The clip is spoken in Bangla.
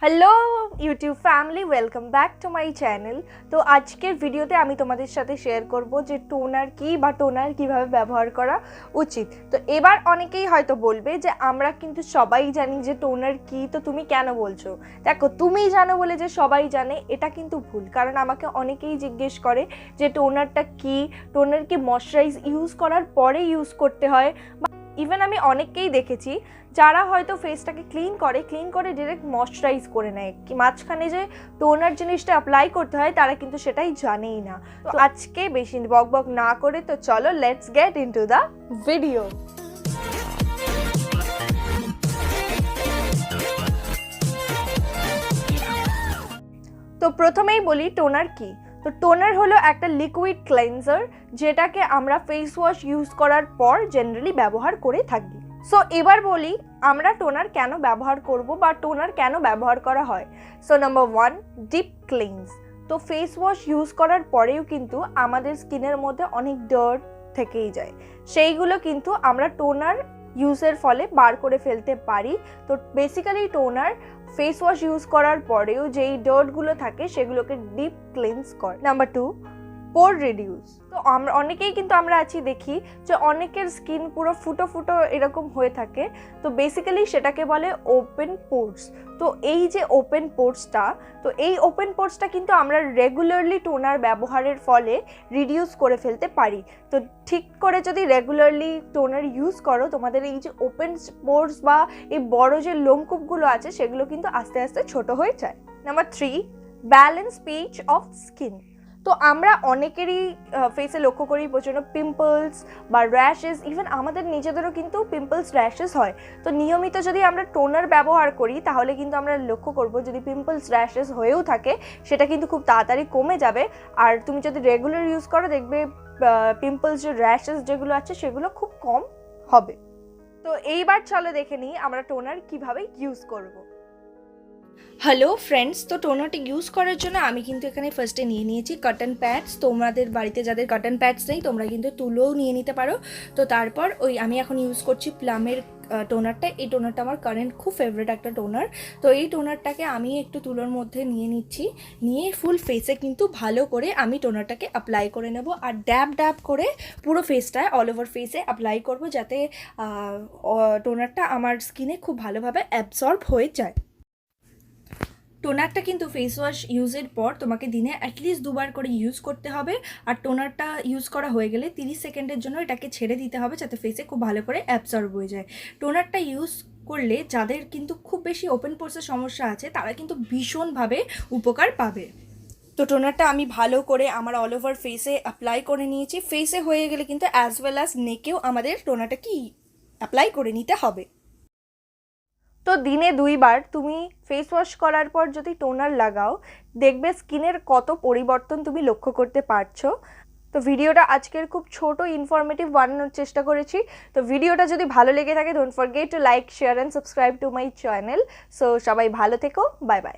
Hello YouTube family, welcome back to my channel. তো আজকের ভিডিওতে আমি তোমাদের সাথে শেয়ার করব যে টোনার কি বা টোনার কিভাবে ব্যবহার করা উচিত। তো এবার অনেকেই হয়তো বলবে যে আমরা কিন্তু সবাই জানি যে টোনার কি, তো তুমি কেন বলছো? দেখো, তুমি জানো বলে যে সবাই জানে এটা কিন্তু ভুল, কারণ আমাকে অনেকেই জিজ্ঞেস করে যে টোনারটা কি, টোনার কি ময়শ্চারাইজ ইউজ করার পরে ইউজ করতে হয়। ইভেন আমি অনেককেই দেখেছি যারা হয়তো ফেসটাকে ক্লিন করে ডিরেক্ট ময়শ্চারাইজ করে নেয়, কি মাঝখানে যে টোনার জিনিসটা অ্যাপ্লাই করতে হয় তারা কিন্তু সেটাই জানেই না। তো আজকে বেশি বক না করে তো চলো let's get into the video. তো প্রথমেই বলি টোনার কি। তো টোনার হলো একটা লিকুইড ক্লেন্সার যেটাকে আমরা ফেস ওয়াশ ইউজ করার পর জেনারেলি ব্যবহার করে থাকি। সো এবার বলি আমরা টোনার কেন ব্যবহার করব বা টোনার কেন ব্যবহার করা হয়। So number 1, deep cleanse. তো ফেস ওয়াশ ইউজ করার পরেও কিন্তু আমাদের স্কিনের মধ্যে অনেক ডার্ট থেকেই যায়, সেইগুলো কিন্তু আমরা টোনার ইউজের ফলে বার করে ফেলতে পারি। তো basically toner face wash use করার পরেও যেই ডার্টগুলো থাকে সেগুলোকে ডিপ ক্লিনস করে। নাম্বার 2, পোর রিডিউস। তো আমরা অনেকেই কিন্তু আমরা আছি দেখি যে অনেকের স্কিন পুরো ফুটো ফুটো এরকম হয়ে থাকে, তো বেসিক্যালি সেটাকে বলে ওপেন পোর্স। তো এই যে ওপেন পোর্সটা, তো এই ওপেন পোর্সটা কিন্তু আমরা রেগুলারলি টোনার ব্যবহারের ফলে রিডিউস করে ফেলতে পারি। তো ঠিক করে যদি রেগুলারলি টোনার ইউজ করো, তোমাদের এই যে ওপেন পোর্স বা এই বড় যে লোমকূপগুলো আছে সেগুলো কিন্তু আস্তে আস্তে ছোট হয়ে যায়। Number 3, balance pH of skin. তো আমরা অনেকেরই ফেসে লক্ষ্য করি প্রচণ্ড পিম্পলস বা র্যাশেস, ইভেন আমাদের নিজেদেরও কিন্তু পিম্পলস র্যাশেস হয়। তো নিয়মিত যদি আমরা টোনার ব্যবহার করি তাহলে কিন্তু আমরা লক্ষ্য করব যদি পিম্পলস র্যাশেস হয়েও থাকে সেটা কিন্তু খুব তাড়াতাড়ি কমে যাবে। আর তুমি যদি রেগুলার ইউজ করো দেখবে পিম্পলস যে র্যাশেস যেগুলো আছে সেগুলো খুব কম হবে। তো এইবার চলো দেখে নিই আমরা টোনার কিভাবে ইউজ করব। হ্যালো ফ্রেন্ডস, তো টোনারটা ইউজ করার জন্য আমি কিন্তু এখানে ফার্স্টে নিয়ে নিয়েছি কটন প্যাডস। তোমাদের বাড়িতে যাদের কটন প্যাডস নেই তোমরা কিন্তু তুলোও নিয়ে নিতে পারো। তো তারপর আমি এখন ইউজ করছি প্লামের টোনারটা। এই টোনারটা আমার কারেন্ট খুব ফেভারিট একটা টোনার। তো এই টোনারটাকে আমি একটু তুলোর মধ্যে নিয়ে নিচ্ছি, নিয়ে ফুল ফেসে কিন্তু ভালো করে আমি টোনারটাকে অ্যাপ্লাই করে নেব। আর ড্যাব করে পুরো ফেসটায় অল ওভার ফেসে অ্যাপ্লাই করব যাতে টোনারটা আমার স্কিনে খুব ভালোভাবে অ্যাবসর্ব হয়ে যায়। টোনারটা কিন্তু ফেস ওয়াশ ইউজের পর তোমাকে দিনে অ্যাটলিস্ট 2বার করে ইউজ করতে হবে। আর টোনারটা ইউজ করা হয়ে গেলে 30 সেকেন্ডের জন্য এটাকে ছেড়ে দিতে হবে যাতে ফেসে খুব ভালো করে অ্যাবসর্ব হয়ে যায়। টোনারটা ইউজ করলে যাদের কিন্তু খুব বেশি ওপেন পোর্সের সমস্যা আছে তারা কিন্তু ভীষণভাবে উপকার পাবে। তো টোনারটা আমি ভালো করে আমার অল ওভার ফেসে অ্যাপ্লাই করে নিয়েছি। ফেসে হয়ে গেলে কিন্তু অ্যাজ ওয়েল অ্যাজ নেকেও আমাদের টোনারটা কি অ্যাপ্লাই করে নিতে হবে। তো দিনে 2বার তুমি ফেস ওয়াশ করার পর যদি টোনার লাগাও দেখবে স্কিনের কত পরিবর্তন তুমি লক্ষ্য করতে পারছো। তো ভিডিওটা আজকের খুব ছোট ইনফরমেটিভ বানানোর চেষ্টা করেছি। তো ভিডিওটা যদি ভালো লেগে থাকে don't forget to like, share and subscribe to my channel. So সবাই ভালো থেকো, বাই বাই।